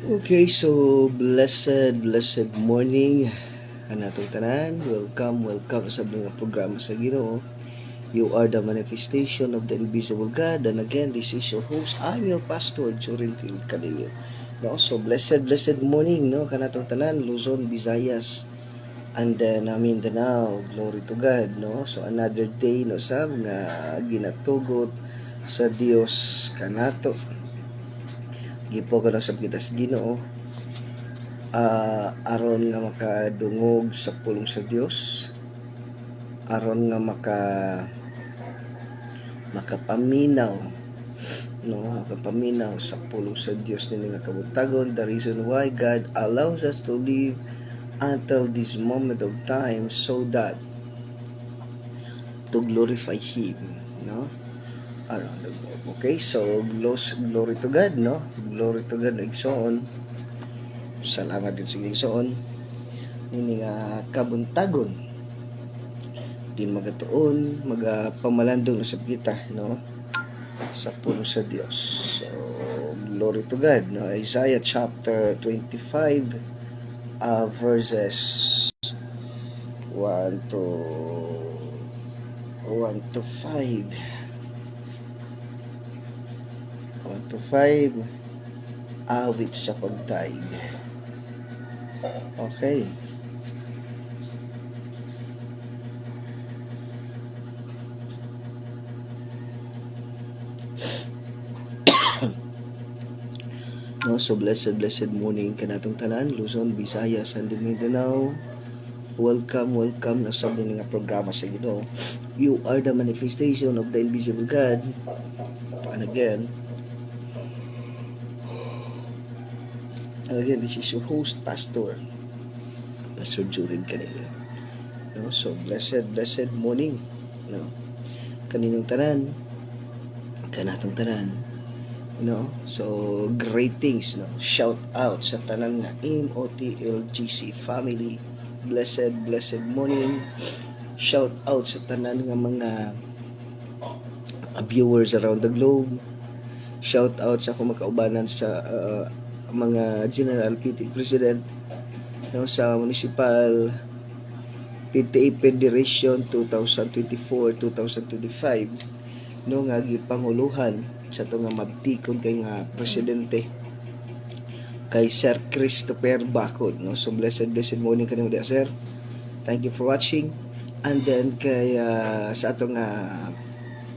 Okay, so blessed morning kanatong tanan. Welcome sa mga programa sa Ginoo. You are the manifestation of the invisible God. And again, this is your host. I'm your pastor, Jorin Phil Cadillo. No, so blessed morning, no, kanatong tanan, Luzon, Visayas, and then Mindanao. Glory to God, no. So another day, no, sab nga ginatugot sa Dios kanato. Gipo ko na sa kita sa Ginoo aron nga makadungog sa pulong sa Dios, aron nga makapaminaw, no, makapaminaw sa pulong sa Dios nini nga kabutagon. The reason why God allows us to live until this moment of time, so that to glorify Him, no, around the globe. Okay, so glory to God, no, glory to God. Igsoon, salamat din sa igsoon nini nga kabuntagon di magatuon magapamalandong sa kita, no, sa puno sa Dios. So glory to God, no. Isaiah chapter 25 verses 1 to 5 awit sa pagtaig. Okay. No, so blessed morning kanatong tanan, Luzon, Visayas, and Mindanao. Welcome na sa nga programa sa Ginoo. You are the manifestation of the invisible God. And again, this is your host, Pastor Jorin Cadillo. No, so blessed morning, no, kaninong tanan, kanatong tanan, no. So greetings, no, shout out sa tanan nga MOTLGC family. Blessed morning. Shout out sa tanan nga mga viewers around the globe. Shout out sa akong makaubanan sa mga General PT President, no, sa Municipal PTA Federation 2024-2025, no, nga gipanguluhan sa to nga mabtikon kay nga presidente kay Sir Christopher Bacod, no. So blessed morning kanimo dia, sir. Thank you for watching. And then kay sa atong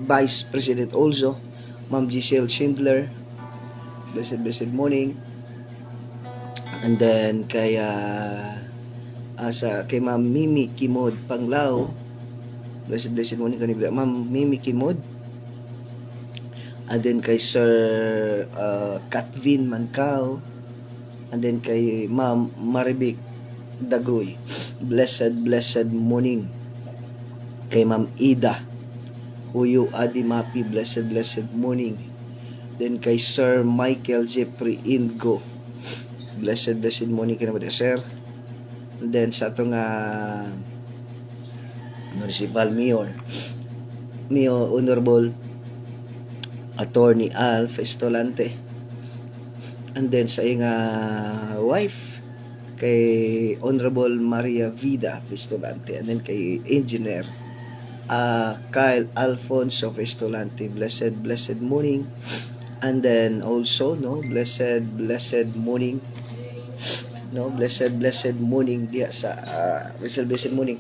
Vice President also, Ma'am Giselle Schindler, blessed morning. And then kay kay Ma'am Mimi Kimod Panglao, blessed morning kanila Ma'am Mimi Kimod. And then kay Sir Katvin Mancao, and then kay Ma'am Maribik Dagoy, blessed morning. Kay Ma'am Ida Huyo Adimapi, blessed morning. Then kay Sir Michael Jeffrey Indgo, blessed morning kay naman, sir. And then sa atong Municipal Mayor Honorable Attorney Alf Estolante. And then sa iyang wife kay Honorable Maria Vida Estolante. And then kay Engineer Kyle Alfonso Estolante, blessed morning. And then also, no, blessed morning, no, blessed morning diya sa blessed morning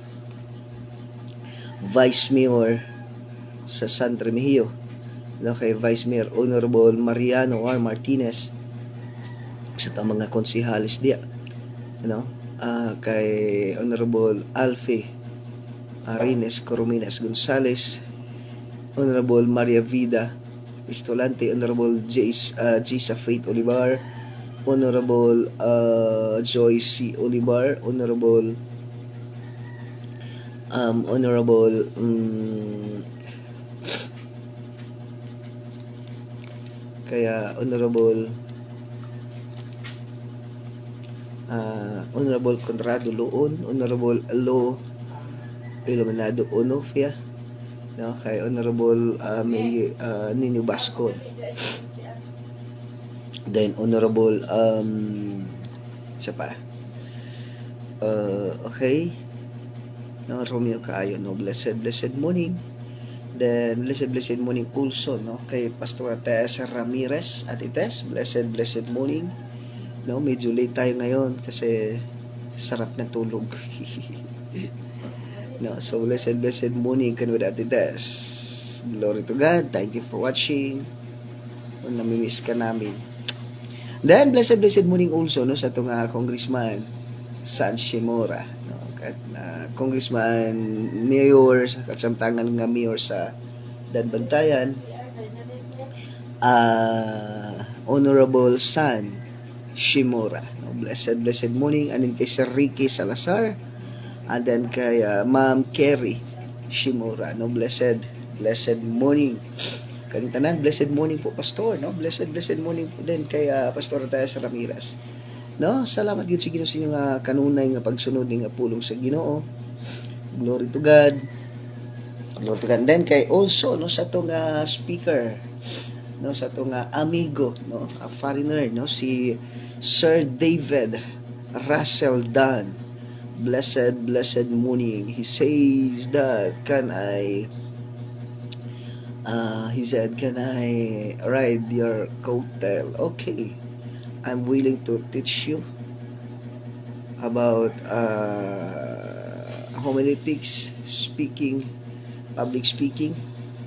Vice Mayor sa San Remigio, no, kay Vice Mayor Honorable Mariano R. Martinez, sa mga konsihalis diya, no, kay Honorable Alfie Arines Corominas Gonzales, Honorable Maria Vida Estolante, Honorable Jisa Faith Olivar, Honorable Joyce C. Olivar, Honorable kaya Honorable Conrado Loon, Honorable Lo Iluminado Onofia, no, kay Honorable Nino Bascon, Then Honorable isa pa. Okay. No, Romeo Kaayo, no, blessed morning. Then blessed morning also, no, kay Pastor Tessa Ramirez at Ites, blessed morning. No, medyo late tayo ngayon kasi sarap na tulog. No, so blessed morning kan with Ate Tess. Glory to God. Thank you for watching. Kung namimiss ka namin. Then blessed morning also, no, sa itong Congressman San Shimura, no, kat Congressman Mayor at samtangan nga Mayor sa Danbantayan, Honorable San Shimura, no, blessed morning. And then kay Sir Ricky Salazar, and then kay Ma'am Kerry Shimura, no, blessed morning kaning tanan. Blessed morning po, Pastor, no, blessed morning po din kay Pastor Tessa Ramirez, no. Salamat gyud sa Ginoo sa inyong kanunay nga pagsunod ning pulong sa Ginoo. Glory to God. Glory to God. Then kay also, no, sa tong speaker, no, sa tong amigo, no, a foreigner, no, si Sir David Russell Dunn. Blessed morning. He says that he said, can I ride your coattail? Okay, I'm willing to teach you about homiletics, speaking, public speaking.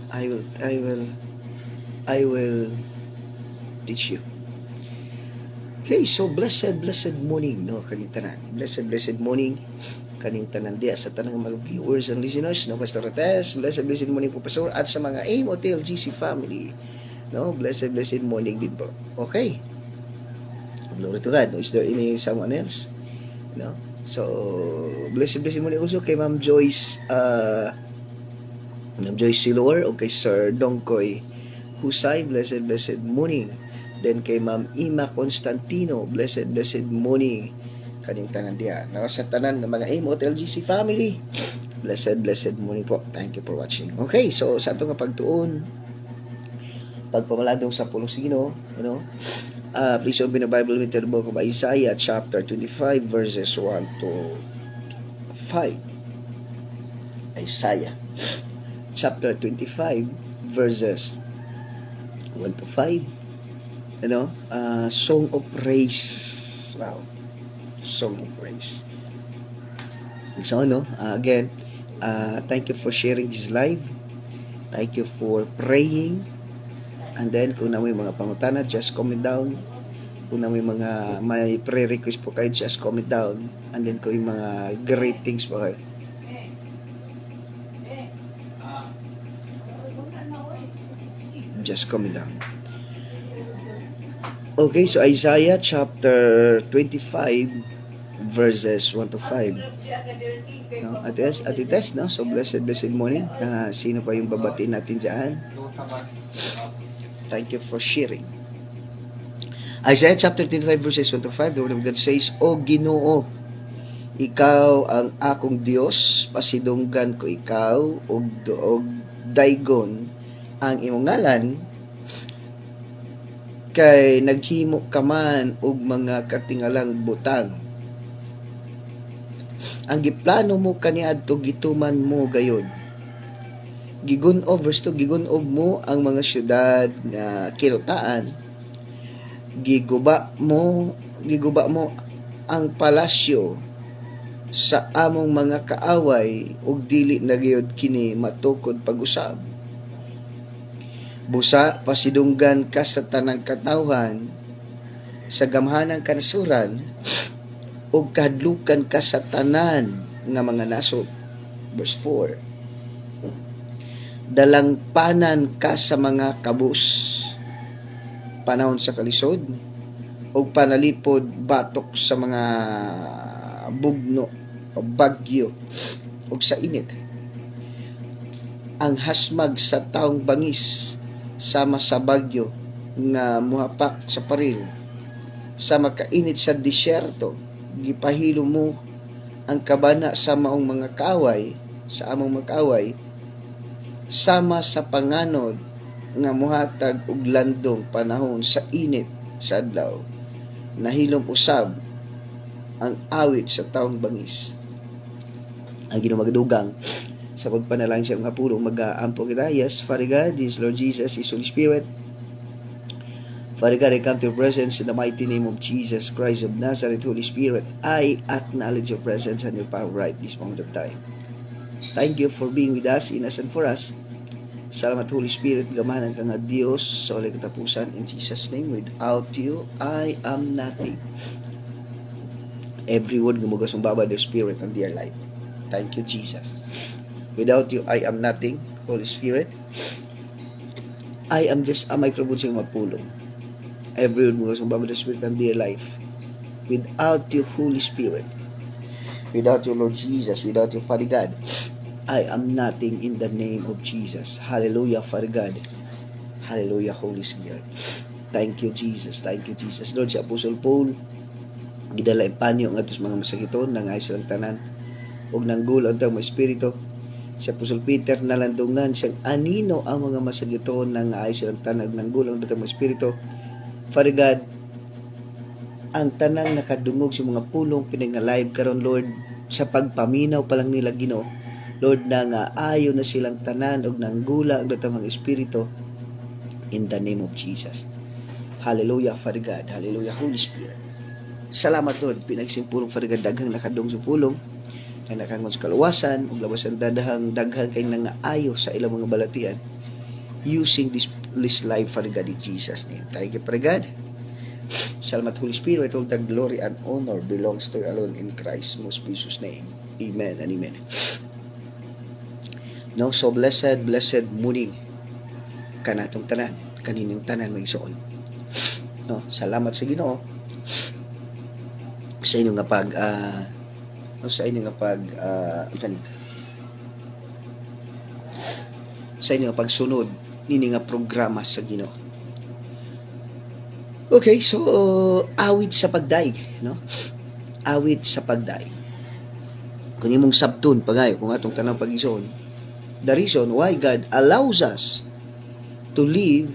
I will teach you. Okay, so blessed morning, no, kaning tanan. Blessed morning kaning tanan diya sa tanang mga viewers and listeners, no, Pastor Tess. Blessed morning po, Pastor, at sa mga AIM Hotel GC family, no, blessed morning din po. Okay, glory to God. No, is there any someone else? No, so blessed morning also kay Ma'am Joyce Silor o kay Sir Dongkoy Husay. Blessed morning. Then kay Ma'am Ima Constantino, blessed morning kaning tanan diya, no, sa tanan ng mga AIM Hotel GC family, blessed morning po. Thank you for watching. Okay, so sa ato nga pagtuon, pagpamaladong sa pulong Ginoo, you know, please open the Bible with the book of Isaiah chapter 25 verses 1 to 5. Isaiah chapter 25 verses 1 to 5. Song of praise. Wow, song of praise. So, again, thank you for sharing this live. Thank you for praying. And then, kung na may mga pangutana, just comment down. Kung na may prayer request po kayo, just comment down. And then, kung yung mga greetings po kayo, just comment down. Okay, so Isaiah chapter 25 verses 1 to 5. No, Atites, no? So blessed morning. Sino pa yung babatiin natin diyan? Thank you for sharing. Isaiah chapter 25 verses 1 to 5. The word of God says, O Ginoo, ikaw ang akong Dios, pasidunggan ko ikaw, og daygon ang imong ngalan, kay naghimo ka man og mga katingalang butang. Ang giplano mo kaniadto gituman mo gayon. Gigunob, verse 2, gigunob mo ang mga syudad nga kinutaan. Giguba mo ang palasyo sa among mga kaaway ug dili na gyud kini matukod pag-usab. Busa, pasidunggan ka sa tanang katawhan, sa gamhanang kanasuran, o kahadlukan ka sa tanan nga mga nasod. Verse 4. Dalangpanan ka sa mga kabus, panahon sa kalisod, o panalipod batok sa mga bugno o bagyo o sa init. Ang hasmag sa taong bangis, sama sa bagyo nga muhapak sa paril, sa makainit sa disyerto, gipahilo mo ang kabana sa maong mga kaaway, sa among makaway, sama sa panganod nga muhatag og landong panahon sa init sa adlaw, nahilom usab ang awit sa taong bangis. Ang Ginoo magadugang sa pagpanalangin sa mga pulong mag-aampo kita. Yes, Father God, this Lord Jesus is Holy Spirit. Father God, I come to your presence in the mighty name of Jesus Christ of Nazareth. Holy Spirit, I acknowledge your presence and your power right this moment of time. Thank you for being with us, in us and for us. Salamat Holy Spirit, gamahan ka nga Diyos sa walay katapusan. In Jesus' name, without you, I am nothing. Every word gumugas ng baba, the Spirit and dear life. Thank you, Jesus. Without you, I am nothing. Holy Spirit, I am just a microphone sa mapulong. Every word gumugas ng baba, the Spirit and dear life. Without you, Holy Spirit, without you, Lord Jesus, without you, Father God, I am nothing in the name of Jesus. Hallelujah, Father God. Hallelujah, Holy Spirit. Thank you, Jesus. Thank you, Jesus. Lord, si Apostle Paul, gidala ang panyo ng atos mga masakiton, nang ay silang tanan, o nanggul ang mga espiritu. Si Apostle Peter, nalandungan siyang anino ang mga masakiton, nang ay silang tanan, nanggul ang mga espiritu. Father God, ang tanang nakadungog sa mga pulong pinag-live karon Lord, sa pagpaminaw pa lang nila Ginoo, Lord, na nga ayo na silang tanan og nanggula ang datang mga espiritu in the name of Jesus. Hallelujah, Father God. Hallelujah, Holy Spirit. Salamat Lord, pinagsimpulong Father God, daghang nakadung sa pulong, ang nakangon sa kaluwasan, ug labasan daghang kay nga ayo sa ilang mga balatian using this life, Father God, in Jesus' name. Thank you, Father God. Salamat, Holy Spirit. All the glory and honor belongs to you alone in Christ's most precious name. Amen and amen. No, so blessed morning kanatong tanan, kanining tanan may igsoon. No, salamat sa Ginoo sa inyo nga sa inyo nga pagsunod nini nga programa sa Ginoo. Okay, so awit sa pagdaig, no? Awit sa pagdaig. Kung imong sabton pagayo kung atong tanang pag-igsoon, the reason why God allows us to live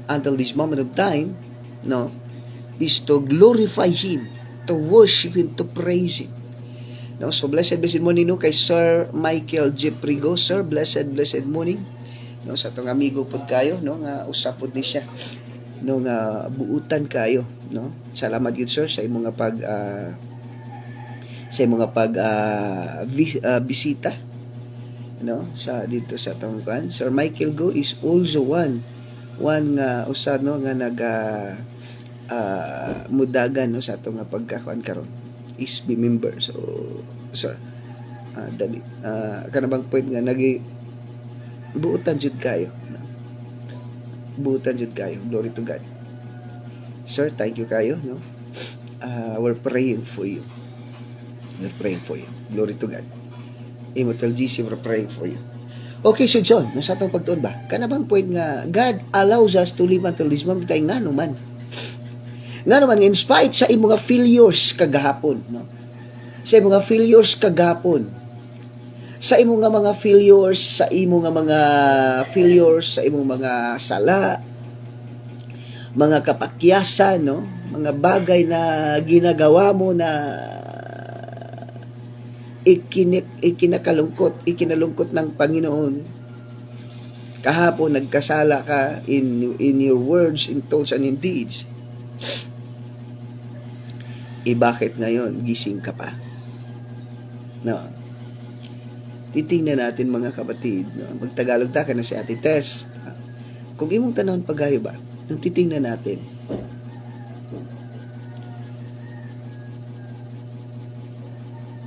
until this moment of time, no, is to glorify Him, to worship Him, to praise Him. No, so blessed morning no kay Sir Michael Jeprigo. Sir, blessed morning. No, sa tong amigo pud kayo, no, nga usapod ni siya. No, nga buutan kayo, no. Salamat gid sir sa imong bisita, no, sa dito sa tong kan. Sir Michael Go is also one nga usad no nga mudagan no sa atong pagkakuan karon is be member. So sir, dali kanabang point nga buutan jud kayo, no? Buutan jud kayo. Glory to God. Sir, thank you kayo, no. We're praying for you. Glory to God. Immortal Jesus, we're praying for you. Okay, so John, nasa atong pagtuon ba? Kanabang point nga God allows us to live until this moment tay nga naman. Nga naman, in spite sa imong mga failures kagahapon, no? Sa imong mga failures kagahapon, sa imong mga failures, sa imong mga sala, mga kapakyasan, no? Mga bagay na ginagawa mo na ikinalungkot ng Panginoon. Kahapon nagkasala ka in your words, in thoughts and in deeds. Bakit ngayon gising ka pa? No. Titingnan natin mga kapatid, no? Magtagalog ta ka na si Ate Tess. Kung imong tanawon pagayo ba, nung titingnan natin,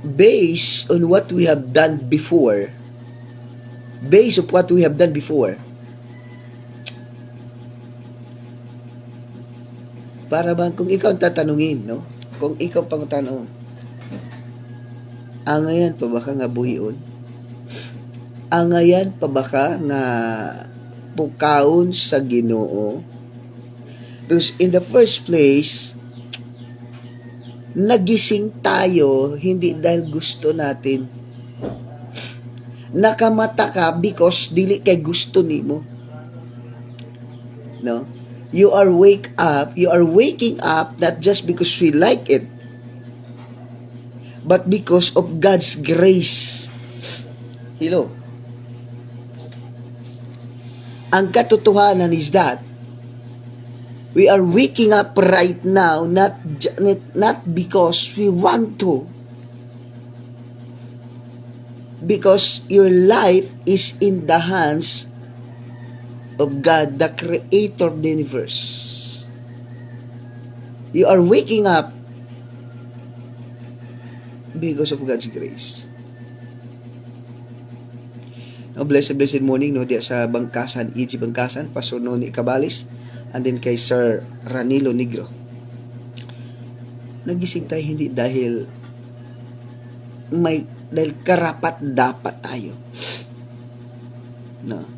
based on what we have done before, para bang kung ikaw ang tatanungin, no? Kung ikaw pang tanong, angayan pa ba ka nga buhion? Angayan pa ba ka nga pukaon sa Ginoo? Because in the first place, nagising tayo hindi dahil gusto natin. Nakamata ka because dili kay gusto nimo. No? You are waking up not just because we like it, but because of God's grace. Hello. Ang katotohanan is that we are waking up right now not because we want to, because your life is in the hands of God, the creator of the universe. You are waking up because of God's grace. No, blessed morning, no, diya sa Bangkasan, EG Bangkasan, Pastor Noni Cabalis, and then kay Sir Ranilo Negro. Nagising tayo hindi dahil karapat dapat tayo. No.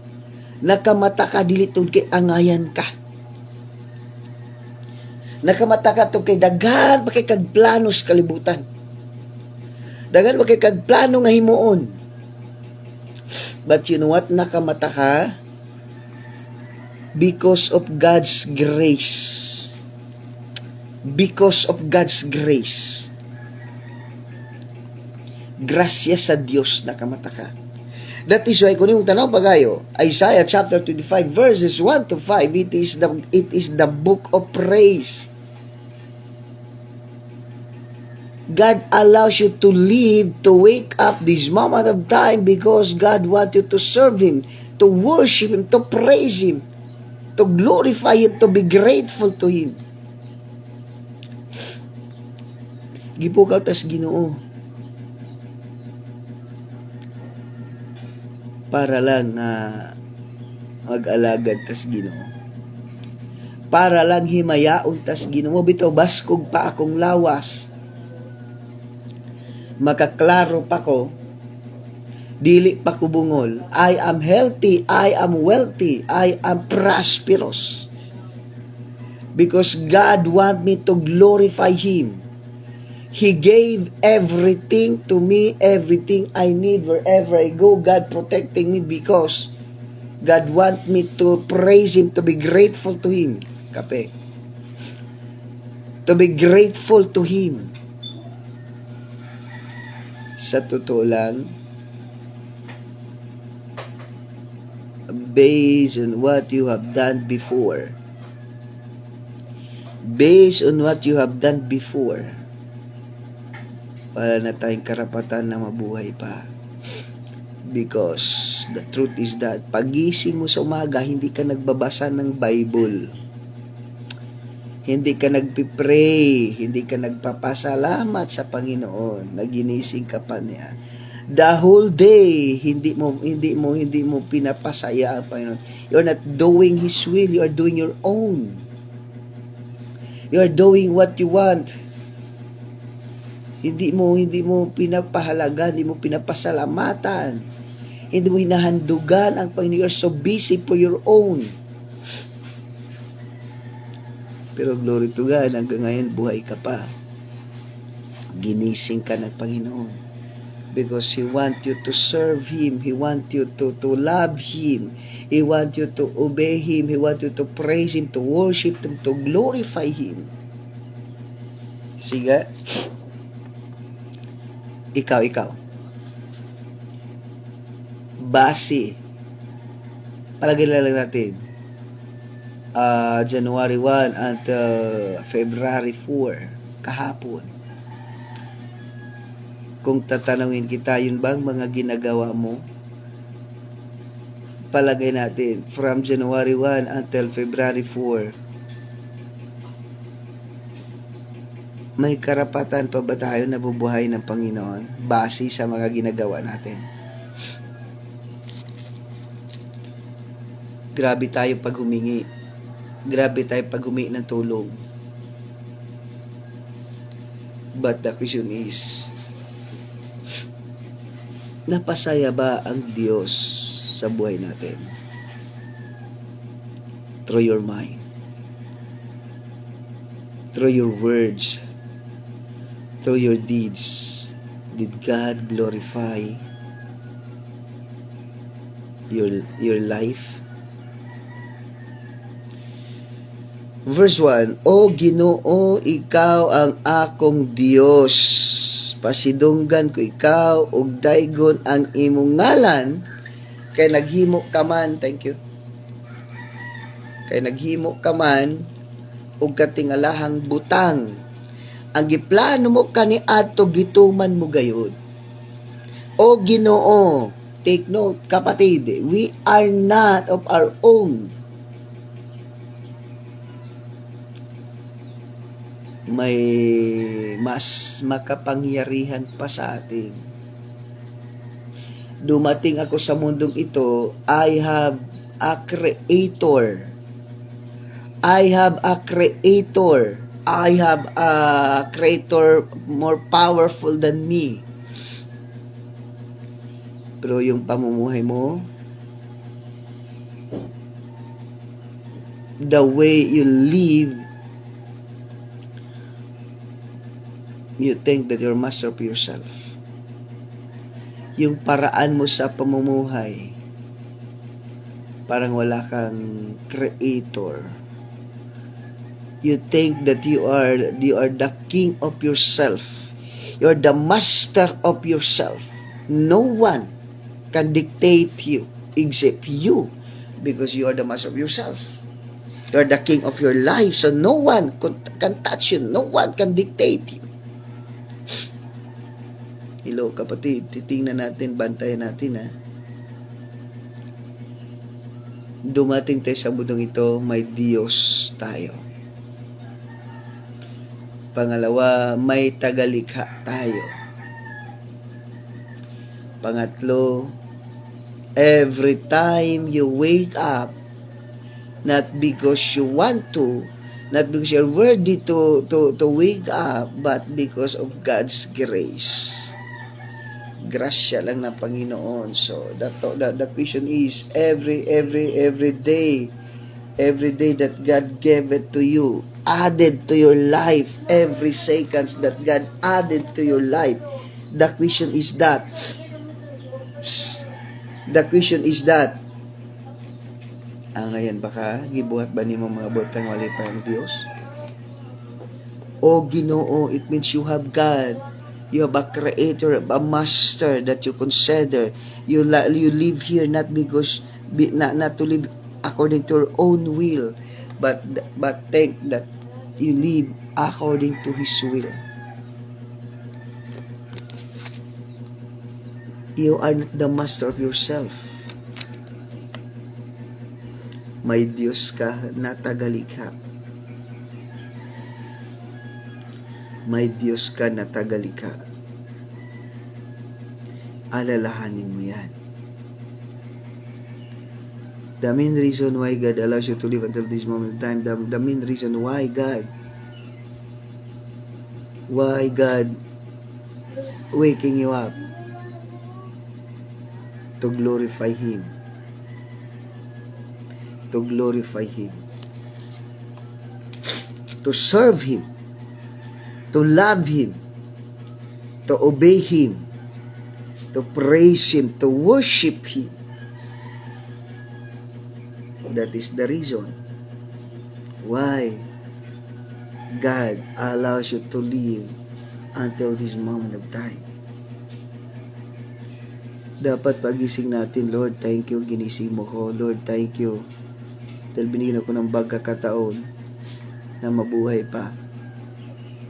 Nakamata ka dilitod kay angayan ka. Nakamata ka to kay daghan pa kay kagplanos kalibutan. Daghan pa kay kagplano nga himuon. But you know what? Nakamata ka because of God's grace. Because of God's grace. Grasya sa Diyos nakamata ka. That is why, kung yung tanong pagayo, Isaiah chapter 25 verses 1 to 5, it is the book of praise. God allows you to live, to wake up this moment of time because God wants you to serve Him, to worship Him, to praise Him, to glorify Him, to be grateful to Him. Gipukaw tas Ginoo. Para lang mag-alagad tas Ginoo. Para lang himayaon tas Ginoo. Bitaw baskog pa akong lawas. Makaklaro pa ko. Dili pa ko bungol. I am healthy, I am wealthy, I am prosperous. Because God want me to glorify Him. He gave everything to me, everything I need wherever I go. God protecting me because God want me to praise Him, to be grateful to Him. Kape. To be grateful to Him. Sa totoo lang, based on what you have done before, wala na tayong karapatan na mabuhay pa. Because the truth is that pagising mo sa umaga, hindi ka nagbabasa ng Bible. Hindi ka nagpipray, hindi ka nagpapasalamat sa Panginoon. Naginising ka pa niya. The whole day, hindi mo pinapasaya ang Panginoon. You're not doing His will, you are doing your own. You are doing what you want. Hindi mo pinapahalagan, hindi mo pinapasalamatan. Hindi mo hinahandugan ang Panginoon. You're so busy for your own. Pero glory to God, hanggang ngayon buhay ka pa. Ginising ka ng Panginoon. Because He want you to serve Him. He want you to love Him. He want you to obey Him. He want you to praise Him, to worship Him, to glorify Him. Sige. Ikaw. Base. Palagay lang natin. January 1 until February 4. Kahapon. Kung tatanungin kita, yun bang mga ginagawa mo? Palagay natin. From January 1 until February 4. May karapatan pa ba tayo na bubuhay ng Panginoon base sa mga ginagawa natin? Grabe tayo pag humingi. Grabe tayo pag humingi ng tulong. But the question is, napasaya ba ang Diyos sa buhay natin? Through your mind. Through your words. Through your deeds, did God glorify your life? Verse 1, O Ginoo, ikaw ang akong Dios. Pasidunggan ko ikaw, ug daygon ang imong ngalan, kay naghimo ka man, thank you. Kay naghimo ka man, ug katingalahang butang. Ang giplano mo kaniadto gituman mo gayud. O Ginoo, take note kapatid, we are not of our own. May mas makapangyarihan pa sa atin. Dumating ako sa mundong ito, I have a creator. I have a creator. I have a creator more powerful than me. Pero yung pamumuhay mo, the way you live, you think that you're master of yourself. Yung paraan mo sa pamumuhay, parang wala kang creator. You think that you are the king of yourself. You're the master of yourself. No one can dictate you except you, because you are the master of yourself. You are the king of your life, so no one can touch you. No one can dictate you. Hello kapatid, titingnan natin, bantayan natin ha. Dumating tayo sa mundong ito, may Diyos tayo. Pangalawa, may tagalikha tayo. Pangatlo, every time you wake up, not because you want to, not because you're worthy to wake up, but because of God's grace. Grasya lang ng Panginoon. So the question is, every day that God gave it to you, added to your life, every seconds that God added to your life, the question is that ngayon baka gibuhat ba nimo mga butang wali pa ang Dios? O Ginoo, it means you have God. You have a creator, a master that you consider. You live here not because not to live according to your own will, but think that you live according to His will. You are not the master of yourself. May Diyos ka na tagalikha. May Diyos ka na tagalikha. Alalahanin mo yan. The main reason why God allows you to live until this moment in time, the main reason why God waking you up, to glorify Him. To glorify Him. To serve Him. To love Him. To obey Him. To praise Him. To worship Him. That is the reason why God allows you to live until this moment of time. Dapat pagising natin, Lord, thank you, ginising mo ko. Lord, thank you. Dahil binigyan ako ng pagkakataon na mabuhay pa.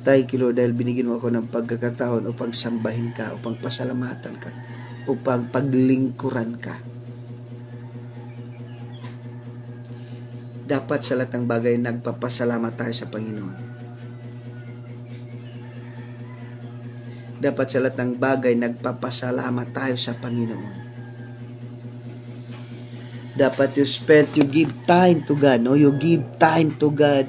Thank you, Lord, dahil binigyan mo ako ng pagkakataon upang sambahin ka, upang pasalamatan ka, upang paglingkuran ka. Dapat sa lahat ng bagay, nagpapasalamat tayo sa Panginoon. Dapat sa lahat ng bagay, nagpapasalamat tayo sa Panginoon. Dapat you give time to God, no? You give time to God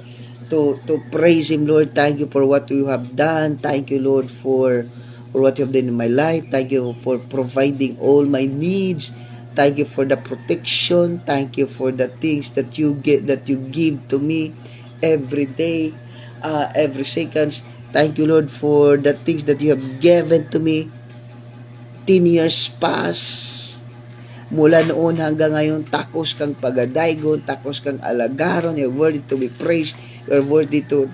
to praise Him. Lord, thank you for what you have done. Thank you, Lord, for what you have done in my life. Thank you for providing all my needs. Thank you for the protection. Thank you for the things that you give to me every day, every seconds. Thank you, Lord, for the things that you have given to me. 10 years past. Mula noon hanggang ngayon, takos kang pagadaygon, takos kang alagaron, you're worthy to be praised. You are worthy to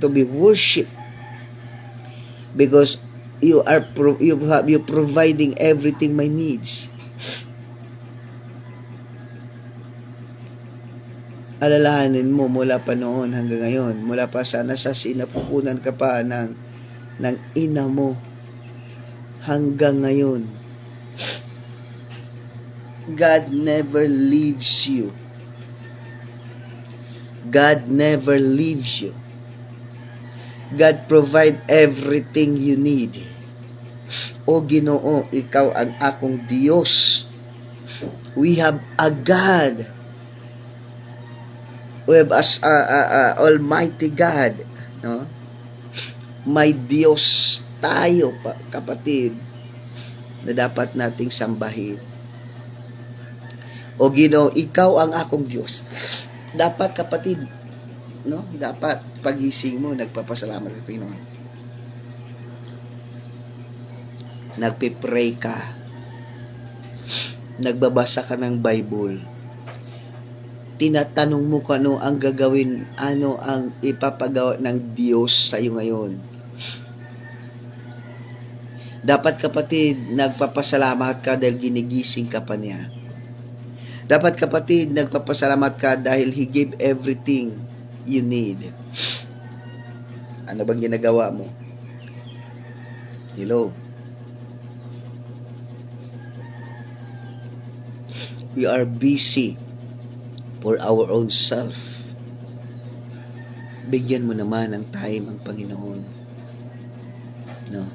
be worshipped because you providing everything my needs. Alalahanin mo mula pa noon hanggang ngayon, mula pa sana sa sinapupunan ka pa ng ina mo hanggang ngayon, God never leaves you. God never leaves you. God provide everything you need. O Ginoo, ikaw ang akong Diyos. We have a God. We have Almighty God, no? May Diyos tayo, kapatid, na dapat nating sambahin. O Ginoo, ikaw ang akong Diyos. Dapat, kapatid, no? Dapat pagising mo nagpapasalamat sa Panginoon. Nagpe-pray ka. Nagbabasa ka ng Bible. Tinatanong mo kung ano ang gagawin, ano ang ipapagawa ng Diyos sa iyo ngayon. Dapat, kapatid, nagpapasalamat ka dahil ginigising ka pa niya. Dapat, kapatid, nagpapasalamat ka dahil He gave everything you need. Ano bang ginagawa mo? Hello? We are busy for our own self. Bigyan mo naman ng time ang Panginoon. No?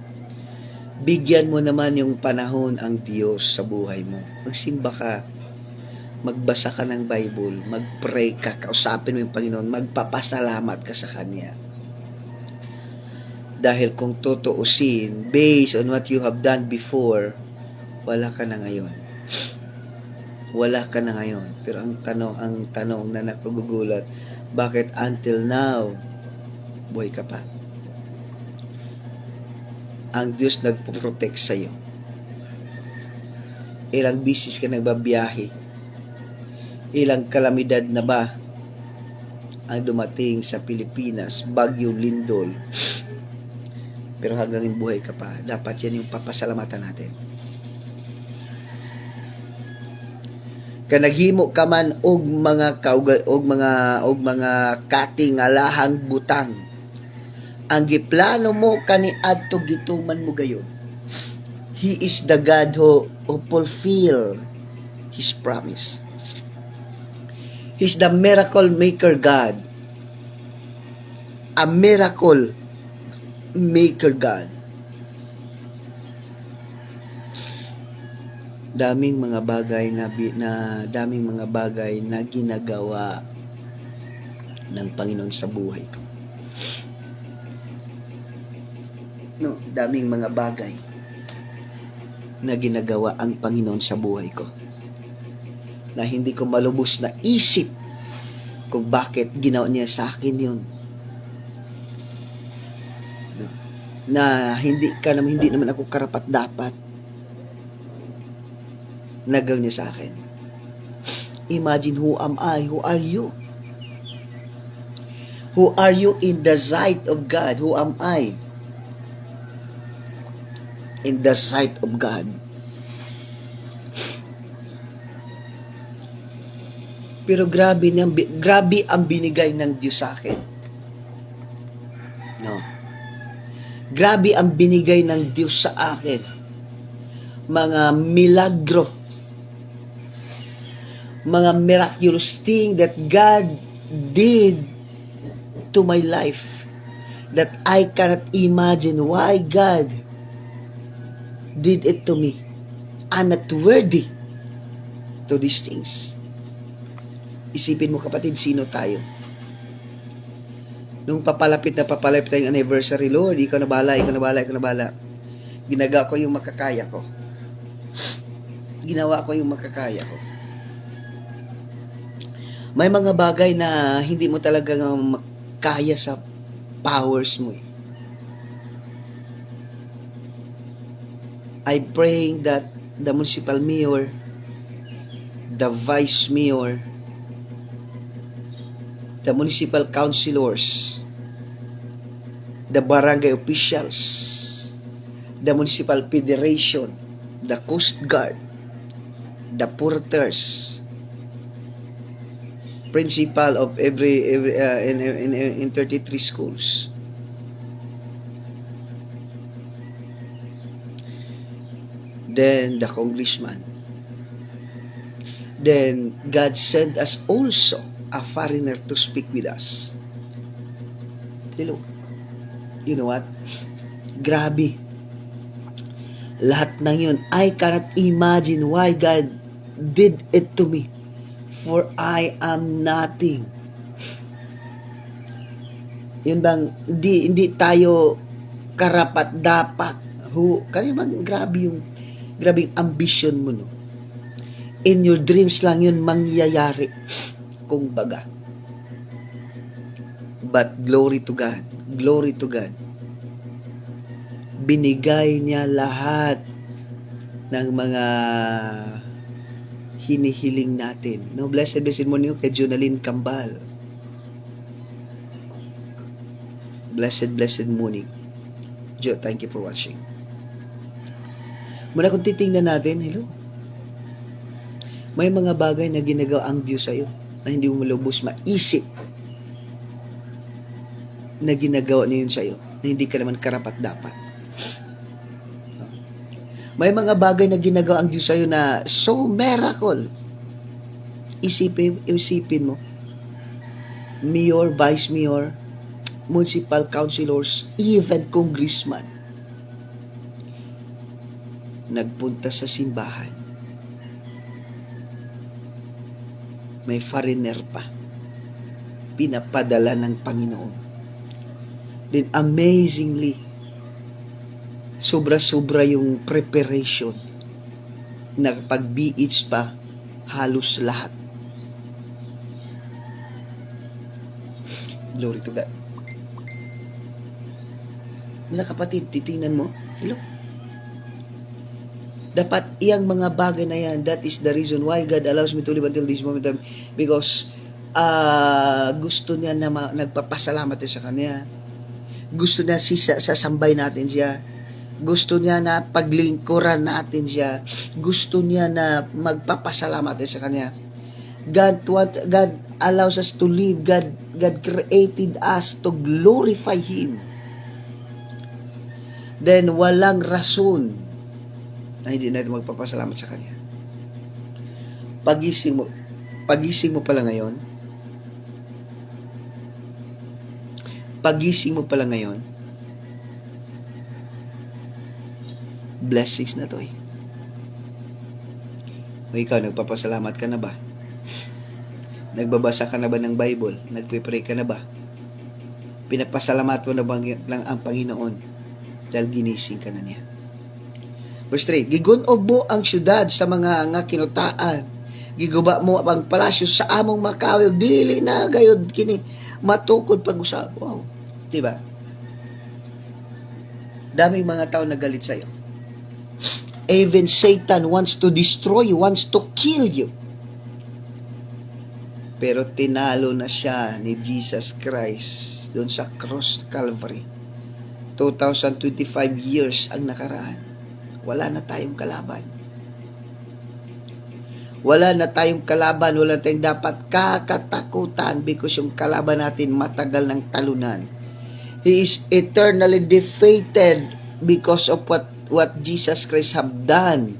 Bigyan mo naman yung panahon ang Diyos sa buhay mo. Magsimba ka. Magbasa ka ng Bible. Mag-pray ka. Kausapin mo yung Panginoon. Magpapasalamat ka sa Kanya. Dahil kung tutuusin, based on what you have done before, wala ka na ngayon. Wala ka na ngayon. Pero ang tanong na nakagugulat, bakit until now, buhay ka pa? Ang Diyos nagpo-protect sa'yo. Ilang bisis ka nagbabiyahe? Ilang kalamidad na ba ang dumating sa Pilipinas? Bagyo, lindol. Pero hanggang buhay ka pa. Dapat yan yung papasalamatan natin. Kanaghimo ka man og mga kating alahang butang, ang giplano mo kaniadto gituman mo gayon. He is the God who fulfill His promise. He's the miracle maker God. A miracle maker God. Daming mga bagay na ginagawa ng Panginoon sa buhay ko. No, daming mga bagay na ginagawa ang Panginoon sa buhay ko. Na hindi ko malubos na isip kung bakit ginawa niya sa akin yun. No, na hindi naman ako karapat-dapat nagaw niya sa akin. Imagine, who am I? Who are you? Who are you in the sight of God? Who am I in the sight of God? Pero grabe ang binigay ng Diyos sa akin. No. Grabe ang binigay ng Diyos sa akin. Mga milagro. Mga miraculous thing that God did to my life that I cannot imagine why God did it to me. I'm not worthy to these things. Isipin mo, kapatid, sino tayo? Nung papalapit tayong anniversary, Lord, ikaw na bahala. Ginawa ko yung makakaya ko. May mga bagay na hindi mo talaga makaya sa powers mo. I'm praying that the municipal mayor, the vice mayor, the municipal councilors, the barangay officials, the municipal federation, the coast guard, the porters, principal of every in 33 schools. Then the congressman. Then God sent us also a foreigner to speak with us. Hello. You know what? Grabe. Lahat ng yun, I cannot imagine why God did it to me. For I am nothing. Yun bang, hindi tayo karapat dapat. Kaya bang grabing ambition mo, no? In your dreams lang yun mangyayari. Kung baga. But glory to God. Glory to God. Binigay niya lahat ng mga hinihiling natin. No, blessed morning kay Jonaline Cambal. Blessed morning. Jo, thank you for watching. Muna kung titingnan natin, hello. May mga bagay na ginagawa ang Diyos sa'yo na hindi mo malubos maisip na ginagawa niya yun sa'yo na hindi ka naman karapat dapat. May mga bagay na ginagawa ang Diyos sa'yo na so miracle. Isipin mo. Mayor, vice mayor, municipal councilors, even congressman. Nagpunta sa simbahan. May foreigner pa. Pinapadala ng Panginoon. Then amazingly, sobra-sobra yung preparation. Pag-BH pa, halos lahat. Glory to God. Mga kapatid, titingnan mo. Hello? Dapat iyang mga bagay na yan, that is the reason why God allows me to live until this moment. Because gusto niya na nagpapasalamat sa Kanya. Gusto niya sasambay natin siya. Gusto niya na paglingkuran natin siya. Gusto niya na magpapasalamat sa Kanya. God allows us to live. God created us to glorify Him. Then walang rason na hindi natin magpapasalamat sa Kanya. Pagising mo pala ngayon, blessings na to eh. O ikaw, nagpapasalamat ka na ba? Nagbabasa ka na ba ng Bible? Nagpe-pray ka na ba? Pinagpasalamat mo na ba lang ang Panginoon dahil ginising ka na niya? Verse 3, gigunog mo ang syudad sa mga nga kinutaan. Giguba mo ang palasyo sa among makawig. Dili na gayod kini matukod pag-usap. Wow. Diba? Daming mga tao nagalit sa'yo. Even Satan wants to destroy you, wants to kill you. Pero tinalo na siya ni Jesus Christ doon sa cross Calvary. 2025 years ang nakaraan. Wala na tayong kalaban. Wala na tayong dapat kakatakutan because yung kalaban natin matagal ng talunan. He is eternally defeated because of what Jesus Christ have done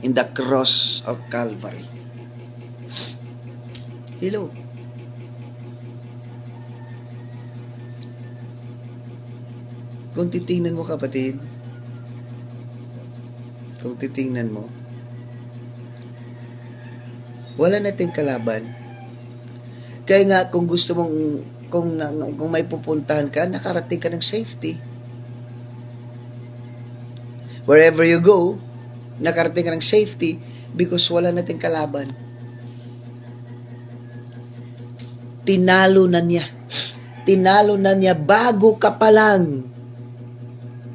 in the cross of Calvary. Hello. Kung titingnan mo kapatid, wala nating kalaban. Kaya nga kung gusto mong kung may pupuntahan ka, nakarating ka ng safety. Wherever you go, nakarating ka ng safety because wala nating kalaban. Tinalo na niya bago ka pa lang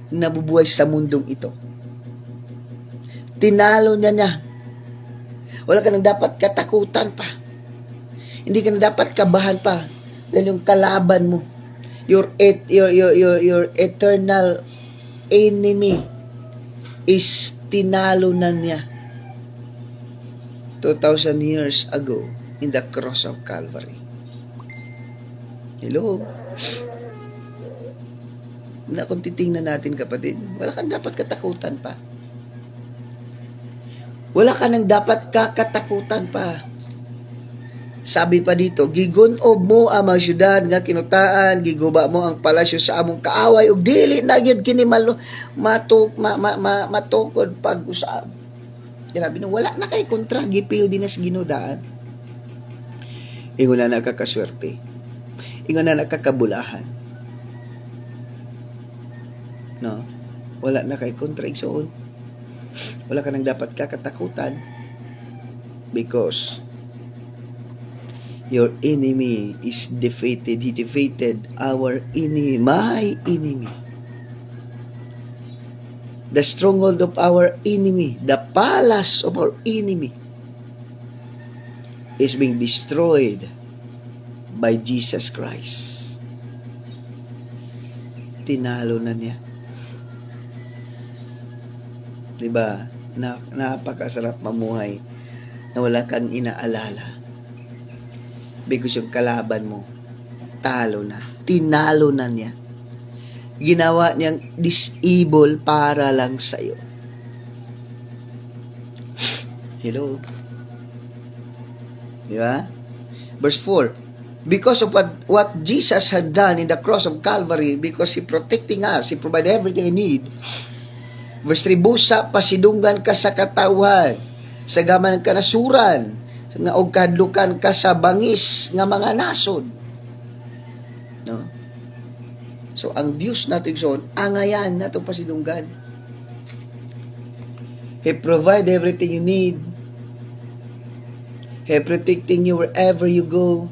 nabubuhay sa mundong ito. Tinalo niya. Wala ka nang dapat katakutan pa. Hindi ka na dapat kabahan pa. Dahil yung kalaban mo, your eternal enemy is tinalo na niya 2,000 years ago in the cross of Calvary. Hello? Na kung titingnan natin, kapatid, wala kang dapat katakutan pa. Wala ka nang dapat kakatakutan pa. Sabi pa dito, gigunob mo ang mga syudad nga kinutaan, giguba mo ang palasyo sa among kaaway, ug dili na gyud kini matukod pag-usab. Sinabi nung wala na kay kontra, gipil din na sa ginudaan. Ingon na nakakaswerte. Ingon na nakakabulahan. No? Wala na kay kontra igsoon. Wala ka nang dapat kakatakutan because your enemy is defeated. He defeated our enemy, my enemy. The stronghold of our enemy, the palace of our enemy is being destroyed by Jesus Christ. Tinalo na niya. Diba? Napakasarap mamuhay na wala kang inaalala. Because yung kalaban mo, talo na. Tinalo na niya. Ginawa niyang disable para lang sa'yo. Hello? Diba? Verse 4. Because of what Jesus had done in the cross of Calvary, because He protecting us, He provided everything we need. Verse 3, busa pasidunggan ka sa katawhan, sa gaman ka nasuran, nga og kadlukan ka sa bangis nga mga nasod. No? So ang Dios natin son, angayan nato pasidunggan. He provide everything you need. He protecting you wherever you go.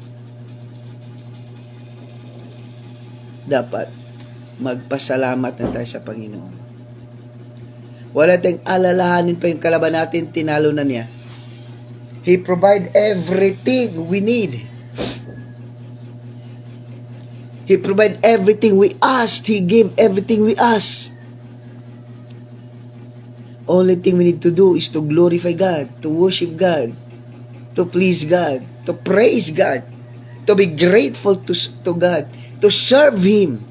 Dapat magpasalamat na tayo sa Panginoon. Wala tayong alalahanin pa yung kalaban natin, tinalo na niya. He provide everything we need. He provide everything we asked. He gave everything we asked. Only thing we need to do is to glorify God, to worship God, to please God, to praise God, to be grateful to God, to serve Him.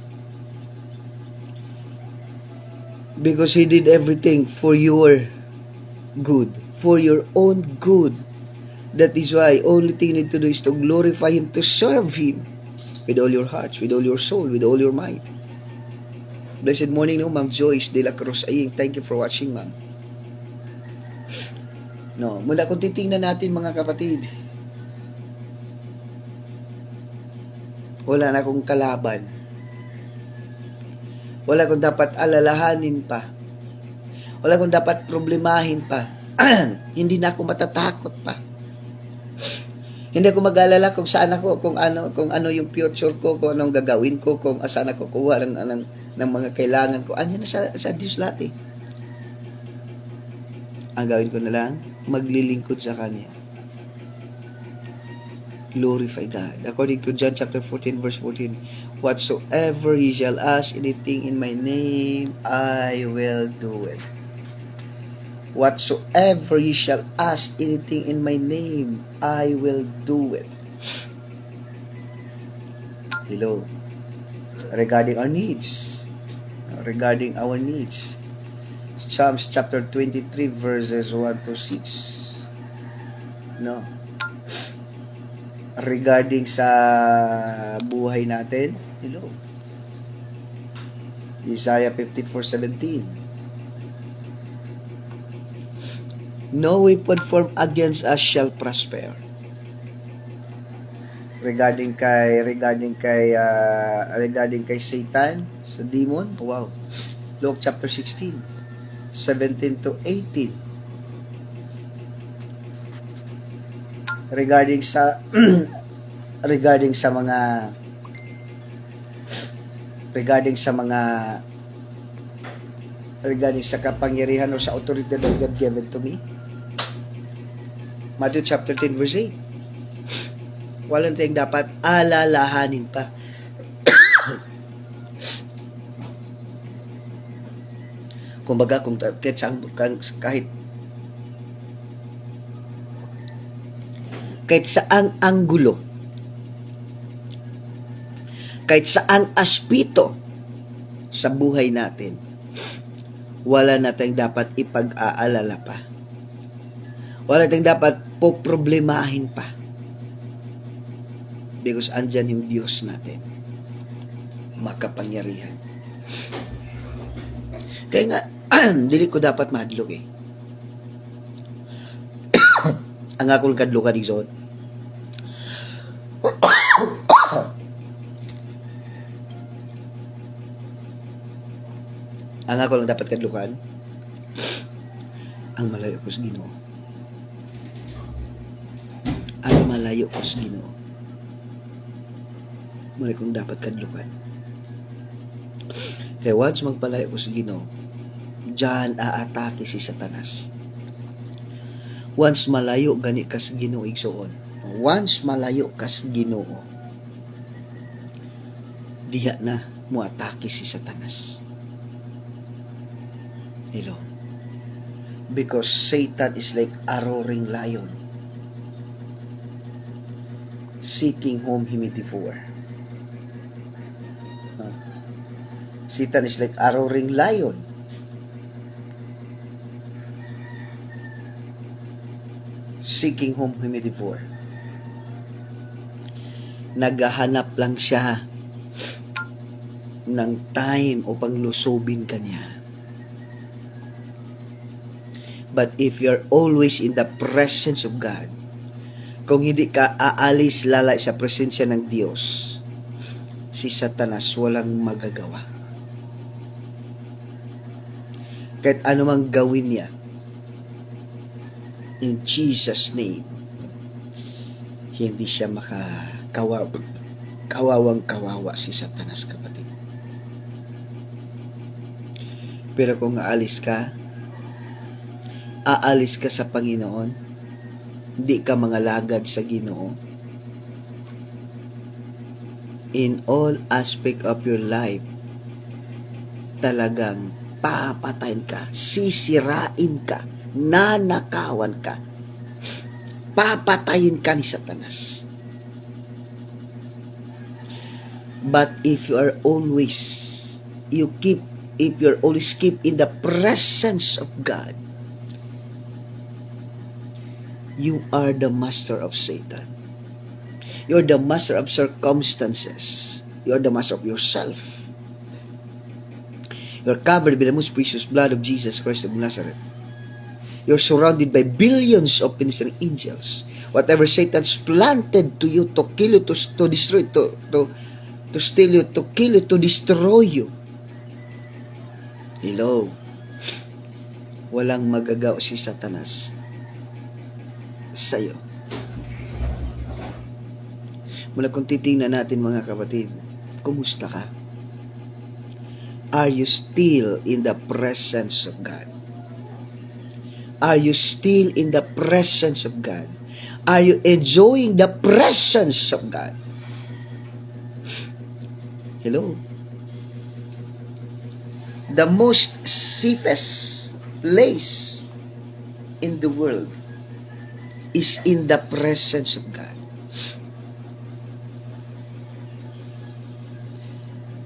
Because He did everything for your good, for your own good. That is why only thing you need to do is to glorify Him, to serve Him with all your hearts, with all your soul, with all your might. Blessed morning, no, Ma'am Joyce de la Cruz Aying. Thank you for watching, Ma'am. No, mula kung titingnan natin, mga kapatid, wala na akong kalaban. Wala kong dapat alalahanin pa. Wala kong dapat problemahin pa. Hindi na ako matatakot pa. Hindi ako mag-alala kung saan ako, kung ano yung future ko, kung anong gagawin ko, kung saan ako kuha ng mga kailangan ko. Anyan na sa Diyos lahat eh. Ang gawin ko na lang, maglilingkod sa Kanya. Glorify God. According to John chapter 14 verse 14, whatsoever ye shall ask anything in my name, I will do it. Whatsoever ye shall ask anything in my name, I will do it. Hello. Regarding our needs. Regarding our needs. Psalms chapter 23 verses 1 to 6. No. Regarding sa buhay natin, hello. Isaiah 54:17. No weapon formed against us shall prosper. Regarding kay Satan, sa demon, wow. Luke chapter 16, 17 to 18. Regarding sa kapangyarihan o sa authority that God given to me. Matthew chapter 10 verse 8. Wala na tayong dapat alalahanin pa. Kumbaga, kung kahit saang anggulo, kahit saang aspito sa buhay natin, wala na tayong dapat ipag-aalala pa. Wala tayong dapat poproblemahin pa. Because andyan yung Diyos natin. Makapangyarihan. Kaya nga, dili ko dapat madlok eh. Ang akong kadlukan igsoon. Ang ako lang dapat kadlukan, ang malayo ko sa Ginoo. Ang malayo ko sa Ginoo. Muna kong dapat kadlukan. Kaya once magpalayo ko sa Ginoo, diyan aatake si Satanas. Once malayo gani ka sa Ginoo igsoon. Once malayo ka sa Ginoo, diha na mo atake si Satanas. Hello. Because Satan is like a roaring lion, seeking whom he may devour. Satan is like a roaring lion, seeking whom he may devour. Naghahanap lang siya ng time upang lusobin kanya. But if you're always in the presence of God, kung hindi ka aalis lalay sa presensya ng Diyos, si Satanas walang magagawa. Kahit anumang gawin niya, in Jesus' name, hindi siya kawawang-kawawa si Satanas, kapatid. Pero kung aalis ka sa Panginoon, hindi ka mangalagad sa Ginoo, in all aspect of your life, talagang papatayin ka, sisirain ka, nanakawan ka, papatayin ka ni Satanas. But if you're always keep in the presence of God, you are the master of Satan. You're the master of circumstances. You're the master of yourself. You're covered by the most precious blood of Jesus Christ of Nazareth. You're surrounded by billions of ministering angels. Whatever Satan's planted to you, to kill you, to destroy, to steal you, to kill you, to destroy you. Hello. Walang magagawa si Satanas sa'yo. Mula kung titingnan natin, mga kapatid, kumusta ka? Are you still in the presence of God? Are you still in the presence of God? Are you enjoying the presence of God? Hello? The most safest place in the world is in the presence of God.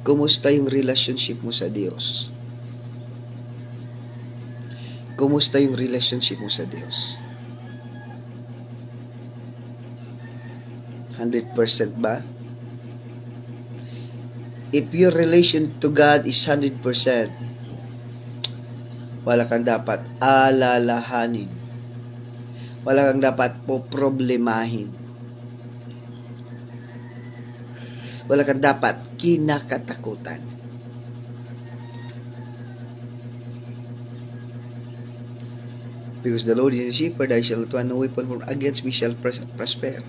Kumusta yung relationship mo sa Diyos? Kumusta yung relationship mo sa Diyos? 100% ba? If your relation to God is 100%, wala kang dapat alalahanin. Wala kang dapat poproblemahin. Wala kang dapat kinakatakutan. Because the Lord is a shepherd, I shall not want, no weapon formed against me shall prosper.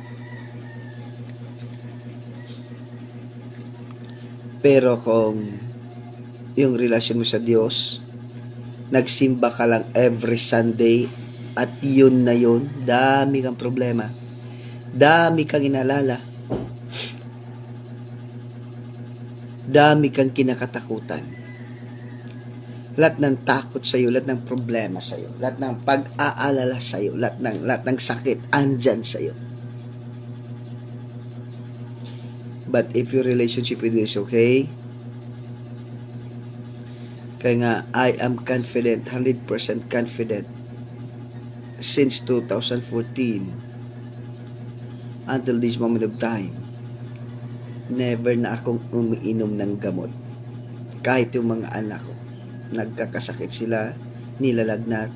Pero kung yung relasyon mo sa Diyos, nagsimba ka lang every Sunday, at yun na yun, dami kang problema. Dami kang inalala. Dami kang kinakatakutan. Lahat ng takot sa iyo, lahat ng problema sa iyo, lahat ng pag-aalala sa iyo, lahat ng sakit andyan sa iyo. But if your relationship with this okay, kaya nga, I am confident, 100% confident, since 2014, until this moment of time, never na akong umiinom ng gamot. Kahit yung mga anak ko, nagkakasakit sila, nilalagnat,